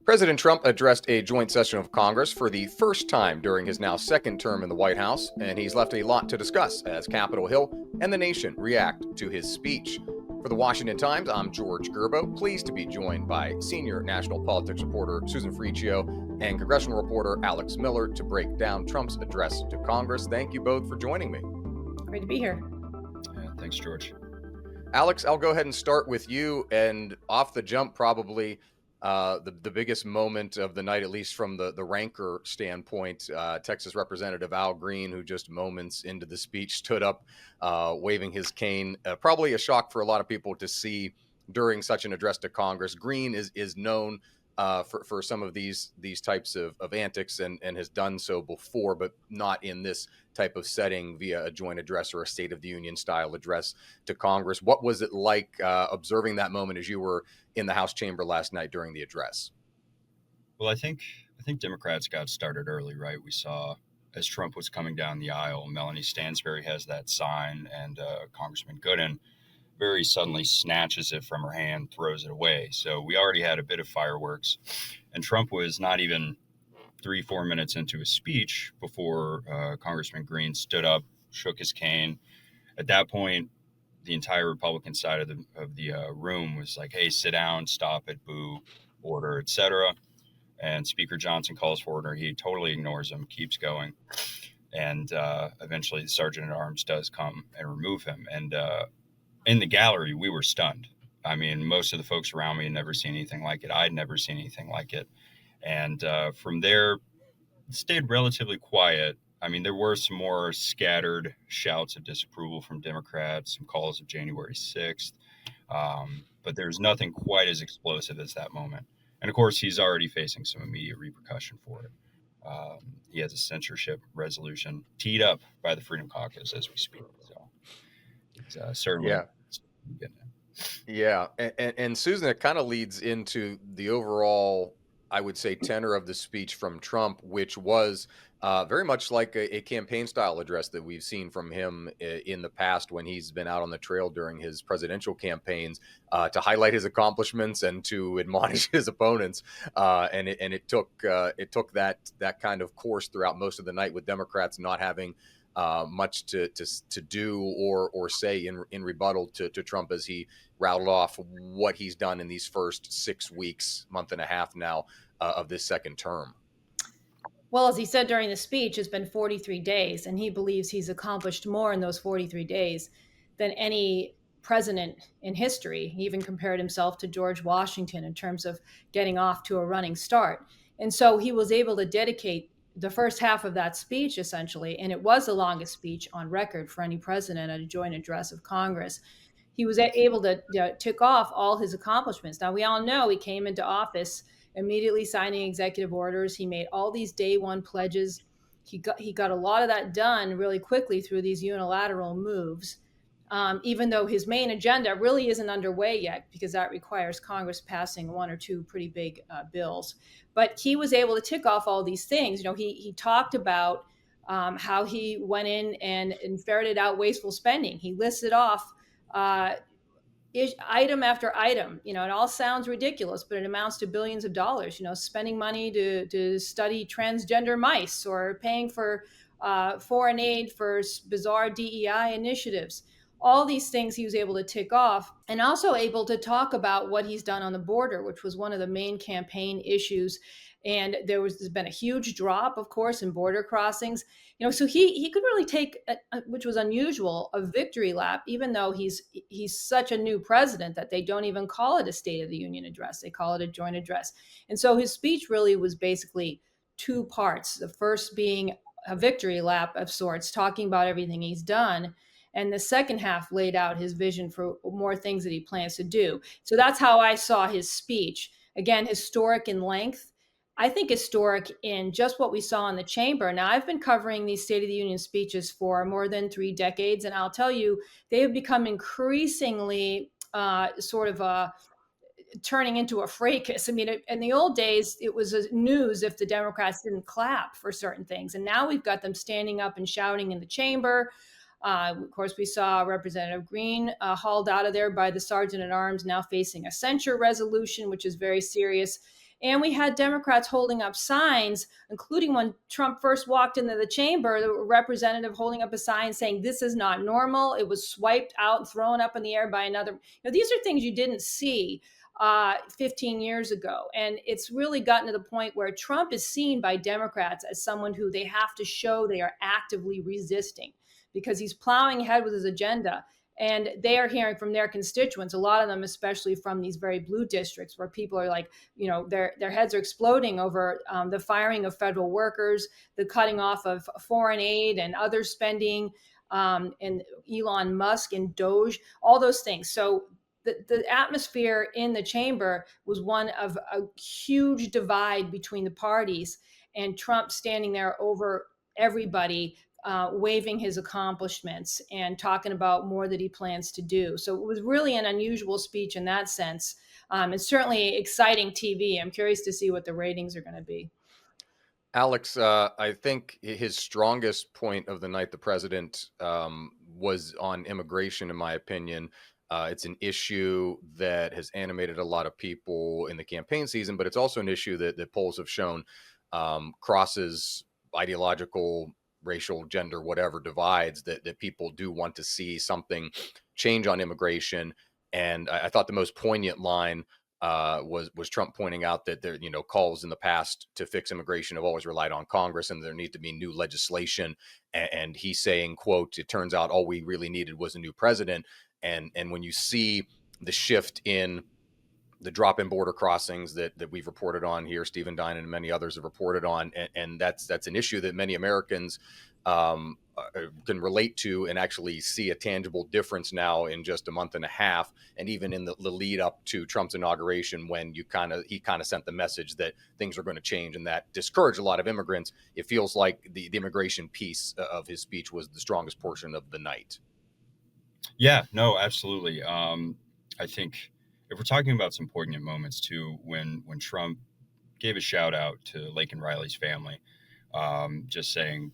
President Trump addressed a joint session of Congress for the first time during his now second term in the White House, and he's left a lot to discuss as Capitol Hill and the nation react to his speech. For the Washington Times, I'm George Gerbo, pleased to be joined by senior national politics reporter Susan Ferrechio and congressional reporter Alex Miller to break down Trump's address to Congress. Thank you both for joining me. Great to be here. Yeah, thanks, George. Alex, I'll go ahead and start with you. And off the jump, probably the biggest moment of the night, at least from the ranker standpoint, Texas Representative Al Green, who just moments into the speech stood up waving his cane. Probably a shock for a lot of people to see during such an address to Congress. Green is known for some of these types of antics and has done so before, but not in this type of setting via a joint address or a State of the Union style address to Congress. What was it like observing that moment as you were in the House chamber last night during the address? Well, I think Democrats got started early, right? We saw as Trump was coming down the aisle, Melanie Stansbury has that sign, and Congressman Gooden very suddenly snatches it from her hand, throws it away. So we already had a bit of fireworks, and Trump was not even 3-4 minutes into his speech before Congressman Green stood up, shook his cane. At that point, the entire Republican side of the room was like, "Hey, sit down, stop it, boo, order, etc." And Speaker Johnson calls for order. He totally ignores him, keeps going, and eventually the Sergeant at Arms does come and remove him. And in the gallery, we were stunned. I mean, most of the folks around me had never seen anything like it. I'd never seen anything like it. And from there, it stayed relatively quiet. I mean, there were some more scattered shouts of disapproval from Democrats, some calls of January 6th, but there's nothing quite as explosive as that moment. And of course, he's already facing some immediate repercussion for it. He has a censorship resolution teed up by the Freedom Caucus as we speak. So it's certainly Yeah. getting it. Yeah, and Susan, it kind of leads into the overall, I would say, tenor of the speech from Trump, which was very much like a campaign style address that we've seen from him in the past when he's been out on the trail during his presidential campaigns to highlight his accomplishments and to admonish his opponents. And it took that kind of course throughout most of the night, with Democrats not having much to do or say in rebuttal to Trump as he rattled off what he's done in these first 6 weeks, month and a half now of this second term. Well, as he said during the speech, it's been 43 days, and he believes he's accomplished more in those 43 days than any president in history. He even compared himself to George Washington in terms of getting off to a running start. And so he was able to dedicate the first half of that speech, essentially, and it was the longest speech on record for any president at a joint address of Congress. He was able to tick off all his accomplishments. Now, we all know he came into office immediately signing executive orders. He made all these day one pledges. He got a lot of that done really quickly through these unilateral moves, even though his main agenda really isn't underway yet, because that requires Congress passing one or two pretty big bills. But he was able to tick off all these things. You know, he talked about how he went in and ferreted out wasteful spending. He listed off item after item. You know, it all sounds ridiculous, but it amounts to billions of dollars. You know, spending money to study transgender mice, or paying for foreign aid for bizarre DEI initiatives. All these things he was able to tick off, and also able to talk about what he's done on the border, which was one of the main campaign issues. And there's been a huge drop, of course, in border crossings. You know, so he could really take, which was unusual, a victory lap, even though he's such a new president that they don't even call it a State of the Union address. They call it a joint address. And so his speech really was basically two parts. The first being a victory lap of sorts, talking about everything he's done. And the second half laid out his vision for more things that he plans to do. So that's how I saw his speech. Again, historic in length. I think historic in just what we saw in the chamber. Now, I've been covering these State of the Union speeches for more than 3 decades, and I'll tell you, they have become increasingly turning into a fracas. I mean, in the old days, it was news if the Democrats didn't clap for certain things. And now we've got them standing up and shouting in the chamber. Of course, we saw Representative Green hauled out of there by the Sergeant at Arms, now facing a censure resolution, which is very serious. And we had Democrats holding up signs, including when Trump first walked into the chamber, the representative holding up a sign saying, "This is not normal." It was swiped out and thrown up in the air by another. These are things you didn't see 15 years ago. And it's really gotten to the point where Trump is seen by Democrats as someone who they have to show they are actively resisting, because he's plowing ahead with his agenda. And they are hearing from their constituents, a lot of them, especially from these very blue districts, where people are like, their heads are exploding over the firing of federal workers, the cutting off of foreign aid and other spending, and Elon Musk and Doge, all those things. So the atmosphere in the chamber was one of a huge divide between the parties, and Trump standing there over everybody, waving his accomplishments and talking about more that he plans to do. So it was really an unusual speech in that sense. It's certainly exciting TV. I'm curious to see what the ratings are going to be. Alex, I think his strongest point of the night, the president, was on immigration, in my opinion. It's an issue that has animated a lot of people in the campaign season, but it's also an issue that polls have shown crosses ideological, racial, gender, whatever divides, that people do want to see something change on immigration. And I thought the most poignant line was Trump pointing out that there, calls in the past to fix immigration have always relied on Congress, and there needs to be new legislation. And he's saying, "quote It turns out all we really needed was a new president." And when you see the shift in the drop in border crossings that we've reported on here, Stephen Dine and many others have reported on, and that's an issue that many Americans can relate to and actually see a tangible difference now in just a month and a half, and even in the lead up to Trump's inauguration, when he kind of sent the message that things are going to change, and that discouraged a lot of immigrants. It feels like the immigration piece of his speech was the strongest portion of the night. Yeah, no, absolutely. I think if we're talking about some poignant moments too, when Trump gave a shout out to Lake and Riley's family, just saying,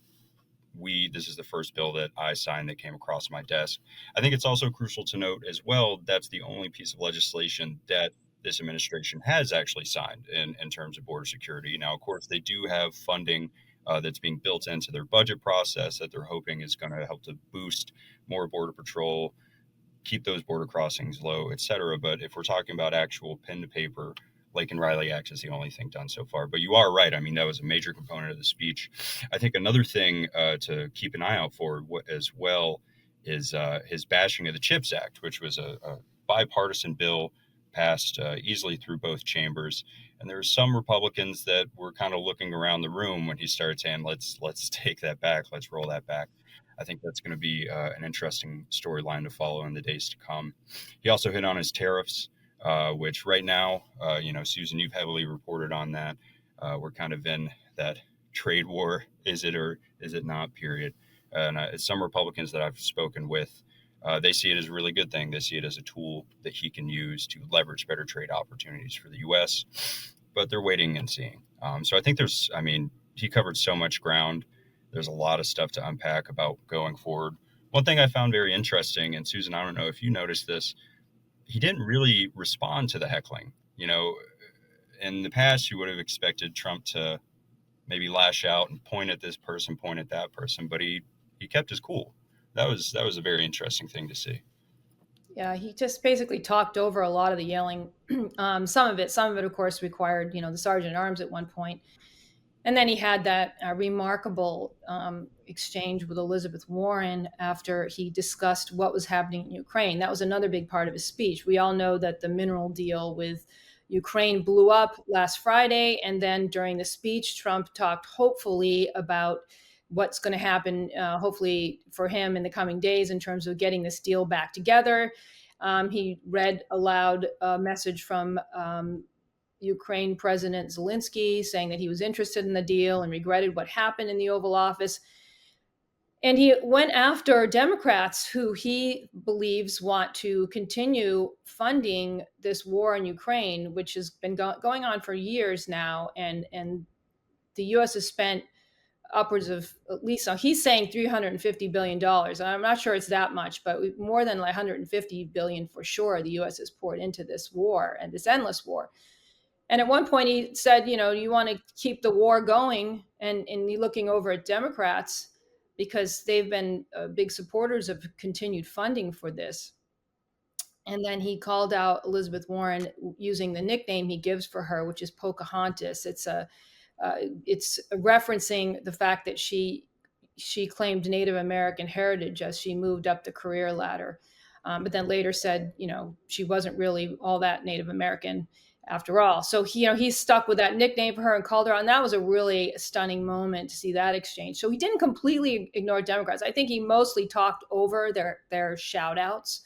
"We this is the first bill that I signed that came across my desk." I think it's also crucial to note as well that's the only piece of legislation that this administration has actually signed in terms of border security. Now, of course, they do have funding that's being built into their budget process that they're hoping is going to help to boost more border patrol, keep those border crossings low, et cetera. But if we're talking about actual pen to paper, Lake and Riley Act is the only thing done so far. But you are right. I mean, that was a major component of the speech. I think another thing to keep an eye out for as well is his bashing of the CHIPS Act, which was a bipartisan bill passed easily through both chambers. And there were some Republicans that were kind of looking around the room when he started saying, "Let's take that back. Let's roll that back." I think that's going to be an interesting storyline to follow in the days to come. He also hit on his tariffs, which right now, Susan, you've heavily reported on that. We're kind of in that trade war, is it or is it not, period. And some Republicans that I've spoken with, they see it as a really good thing. They see it as a tool that he can use to leverage better trade opportunities for the U.S., but they're waiting and seeing. So I think he covered so much ground. There's a lot of stuff to unpack about going forward. One thing I found very interesting, and Susan, I don't know if you noticed this, he didn't really respond to the heckling. In the past, you would have expected Trump to maybe lash out and point at this person, point at that person, but he kept his cool. That was a very interesting thing to see. Yeah, he just basically talked over a lot of the yelling. Some of it, of course, required, the sergeant at arms at one point. And then he had that remarkable exchange with Elizabeth Warren after he discussed what was happening in Ukraine. That was another big part of his speech. We all know that the mineral deal with Ukraine blew up last Friday. And then during the speech, Trump talked hopefully about what's going to happen, hopefully for him in the coming days in terms of getting this deal back together. He read aloud a message from Ukraine President Zelensky saying that he was interested in the deal and regretted what happened in the Oval Office. And he went after Democrats who he believes want to continue funding this war in Ukraine, which has been going on for years now. And the U.S. has spent upwards of, at least, so he's saying $350 billion. I'm not sure it's that much, but more than like $150 billion for sure the U.S. has poured into this war and this endless war. And at one point, he said, you want to keep the war going, and he looking over at Democrats because they've been big supporters of continued funding for this. And then he called out Elizabeth Warren using the nickname he gives for her, which is Pocahontas. It's referencing the fact that she claimed Native American heritage as she moved up the career ladder, but then later said, she wasn't really all that Native American after all. So he's stuck with that nickname for her and called her on. That was a really stunning moment to see that exchange. So he didn't completely ignore Democrats. I think he mostly talked over their shout outs,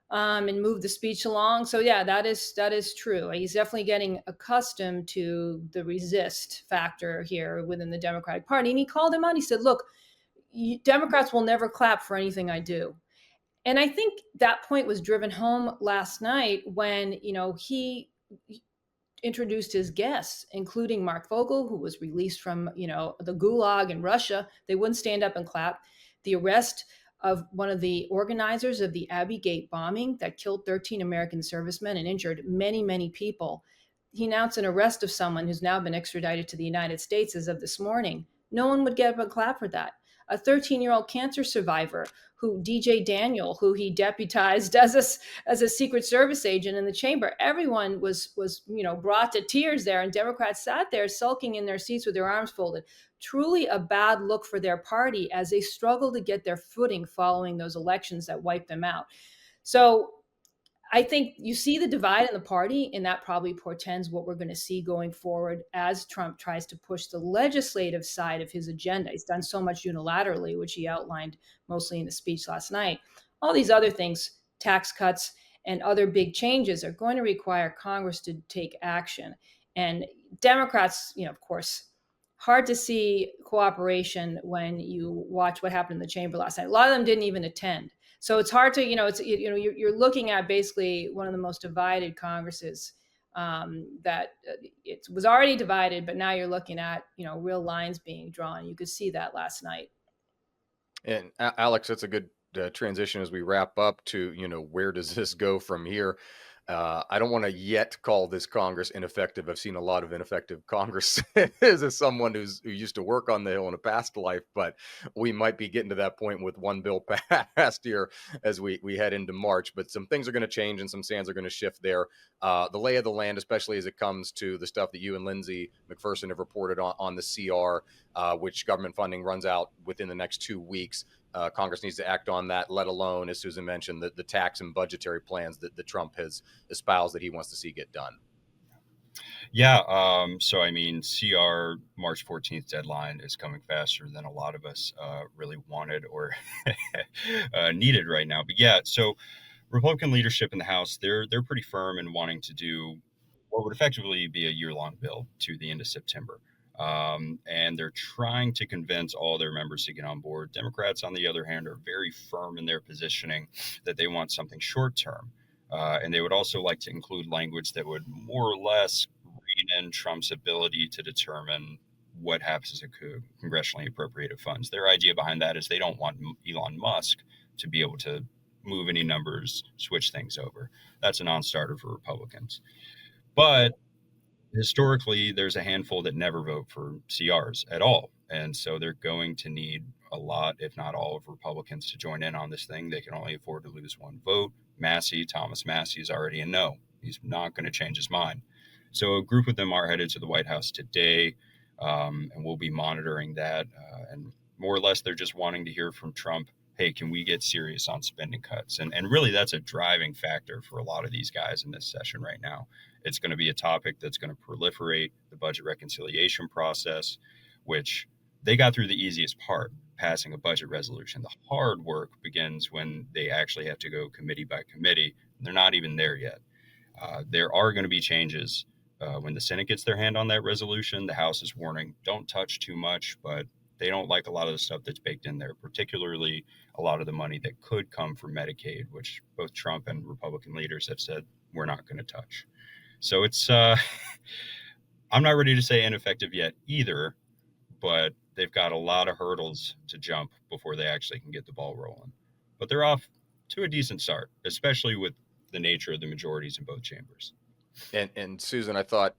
and move the speech along. So yeah, that is true. He's definitely getting accustomed to the resist factor here within the Democratic Party. And he called him out. He said, "Look, Democrats will never clap for anything I do." And I think that point was driven home last night when he introduced his guests, including Mark Vogel, who was released from the Gulag in Russia. They wouldn't stand up and clap. The arrest of one of the organizers of the Abbey Gate bombing that killed 13 American servicemen and injured many, many people. He announced an arrest of someone who's now been extradited to the United States as of this morning. No one would get up and clap for that. A 13-year-old cancer survivor, who DJ Daniel, who he deputized as a Secret Service agent in the chamber. Everyone was brought to tears there, and Democrats sat there sulking in their seats with their arms folded. Truly a bad look for their party as they struggle to get their footing following those elections that wiped them out. So I think you see the divide in the party, and that probably portends what we're going to see going forward as Trump tries to push the legislative side of his agenda. He's done so much unilaterally, which he outlined mostly in the speech last night. All these other things, tax cuts and other big changes, are going to require Congress to take action. And Democrats, of course, hard to see cooperation when you watch what happened in the chamber last night. A lot of them didn't even attend. So it's hard to, you're looking at basically one of the most divided Congresses, that it was already divided, but now you're looking at, real lines being drawn. You could see that last night. And Alex, that's a good transition as we wrap up to, where does this go from here? I don't want to yet call this Congress ineffective. I've seen a lot of ineffective Congress as someone who used to work on the Hill in a past life, but we might be getting to that point with one bill passed here as we head into March. But some things are going to change and some sands are going to shift there. The lay of the land, especially as it comes to the stuff that you and Lindsay McPherson have reported on the CR, which government funding runs out within the next 2 weeks. Congress needs to act on that, let alone, as Susan mentioned, the tax and budgetary plans that Trump has espoused that he wants to see get done. Yeah. So, I mean, CR March 14th deadline is coming faster than a lot of us really wanted or needed right now. But yeah, so Republican leadership in the House, they're pretty firm in wanting to do what would effectively be a year-long bill to the end of September. And they're trying to convince all their members to get on board. Democrats, on the other hand, are very firm in their positioning that they want something short-term. And they would also like to include language that would more or less rein in Trump's ability to determine what happens to congressionally appropriated funds. Their idea behind that is they don't want Elon Musk to be able to move any numbers, switch things over. That's a non-starter for Republicans. But historically, there's a handful that never vote for CRs at all. And so they're going to need a lot, if not all, of Republicans to join in on this thing. They can only afford to lose one vote. Thomas Massey is already a no. He's not going to change his mind. So a group of them are headed to the White House today, and we'll be monitoring that. And more or less, they're just wanting to hear from Trump, hey, can we get serious on spending cuts? And really, that's a driving factor for a lot of these guys in this session right now. It's going to be a topic that's going to proliferate the budget reconciliation process, which they got through the easiest part, passing a budget resolution. The hard work begins when they actually have to go committee by committee. They're not even there yet. There are going to be changes when the Senate gets their hand on that resolution. The House is warning, don't touch too much, but they don't like a lot of the stuff that's baked in there, particularly a lot of the money that could come from Medicaid, which both Trump and Republican leaders have said we're not going to touch. So it's, I'm not ready to say ineffective yet either, but they've got a lot of hurdles to jump before they actually can get the ball rolling. But they're off to a decent start, especially with the nature of the majorities in both chambers. And Susan, I thought,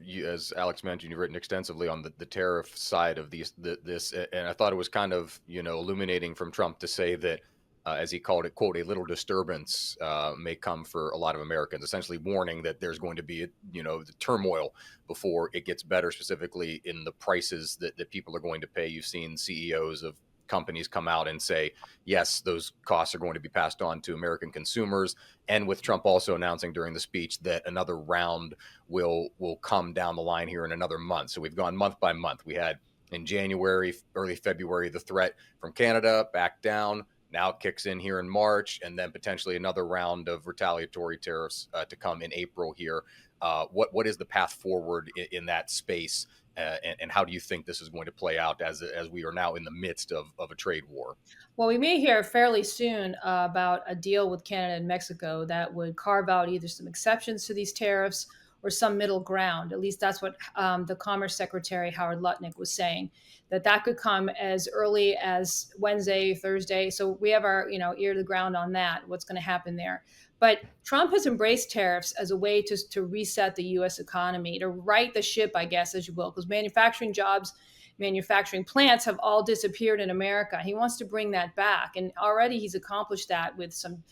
you, as Alex mentioned, you've written extensively on the tariff side of this, and I thought it was kind of, illuminating from Trump to say that, as he called it, quote, a little disturbance may come for a lot of Americans, essentially warning that there's going to be, the turmoil before it gets better, specifically in the prices that people are going to pay. You've seen CEOs of companies come out and say, yes, those costs are going to be passed on to American consumers, and with Trump also announcing during the speech that another round will come down the line here in another month. So we've gone month by month. We had in January, early February, the threat from Canada back down. Now it kicks in here in March, and then potentially another round of retaliatory tariffs to come in April here. What is the path forward in that space, and how do you think this is going to play out as we are now in the midst of a trade war? Well, we may hear fairly soon about a deal with Canada and Mexico that would carve out either some exceptions to these tariffs or some middle ground. At least that's what the Commerce Secretary Howard Lutnick was saying, that that could come as early as Wednesday, Thursday. So we have our ear to the ground on that. What's going to happen there? But Trump has embraced tariffs as a way to reset the U.S. economy, to right the ship, I guess, as you will, because manufacturing jobs, manufacturing plants have all disappeared in America. He wants to bring that back, and already he's accomplished that with some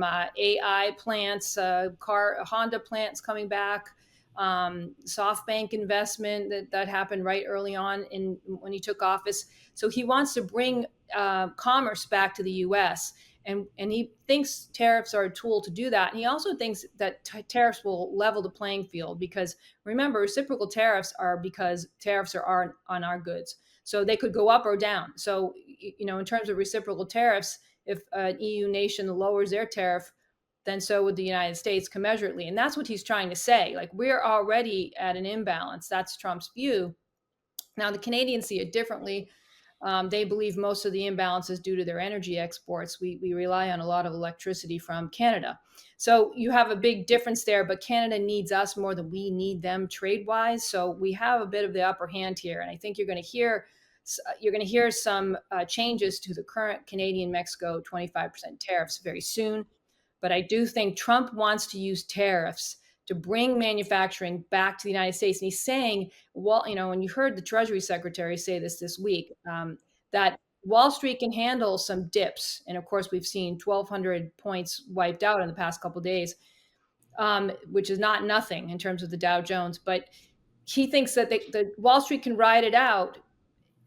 AI plants, Honda plants coming back, SoftBank investment that happened right early on in when he took office. So he wants to bring commerce back to the U.S. And he thinks tariffs are a tool to do that. And he also thinks that tariffs will level the playing field because remember, reciprocal tariffs are because tariffs are on our goods. So they could go up or down. So, in terms of reciprocal tariffs, if an EU nation lowers their tariff, then so would the United States commensurately. And that's what he's trying to say. Like, we're already at an imbalance. That's Trump's view. Now, the Canadians see it differently. They believe most of the imbalance is due to their energy exports. We rely on a lot of electricity from Canada. So you have a big difference there, but Canada needs us more than we need them trade wise. So we have a bit of the upper hand here. And I think you're going to hear some changes to the current Canadian Mexico 25% tariffs very soon. But I do think Trump wants to use tariffs to bring manufacturing back to the United States. And he's saying, well, and you heard the Treasury Secretary say this week, that Wall Street can handle some dips. And of course, we've seen 1,200 points wiped out in the past couple of days, which is not nothing in terms of the Dow Jones. But he thinks that the Wall Street can ride it out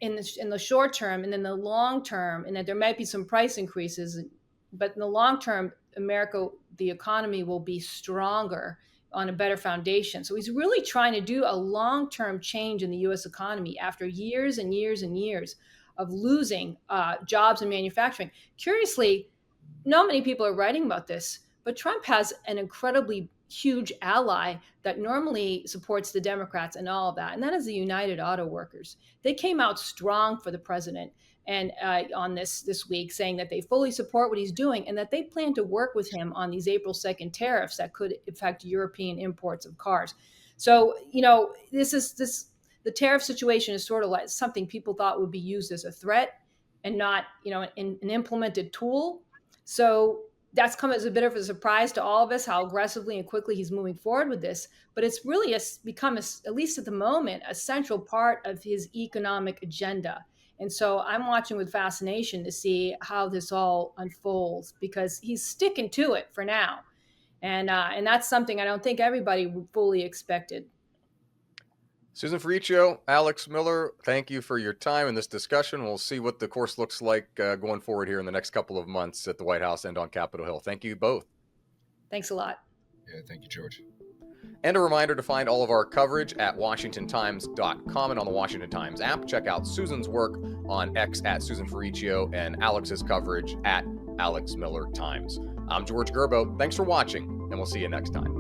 in the short term, and then the long term, and that there might be some price increases, but in the long term, America, the economy will be stronger on a better foundation. So he's really trying to do a long-term change in the U.S. economy after years and years and years of losing jobs in manufacturing. Curiously, not many people are writing about this, but Trump has an incredibly huge ally that normally supports the Democrats and all of that, and that is the United Auto Workers. They came out strong for the president and on this week, saying that they fully support what he's doing and that they plan to work with him on these April 2nd tariffs that could affect European imports of cars. So, the tariff situation is sort of like something people thought would be used as a threat and not, an implemented tool. So that's come as a bit of a surprise to all of us how aggressively and quickly he's moving forward with this. But it's really become, at least at the moment, a central part of his economic agenda. And so I'm watching with fascination to see how this all unfolds because he's sticking to it for now. And that's something I don't think everybody fully expected. Susan Ferrechio, Alex Miller, thank you for your time in this discussion. We'll see what the course looks like going forward here in the next couple of months at the White House and on Capitol Hill. Thank you both. Thanks a lot. Yeah, thank you, George. And a reminder to find all of our coverage at WashingtonTimes.com and on the Washington Times app. Check out Susan's work on X at Susan Ferrechio and Alex's coverage at Alex Miller Times. I'm George Gerbo. Thanks for watching, and we'll see you next time.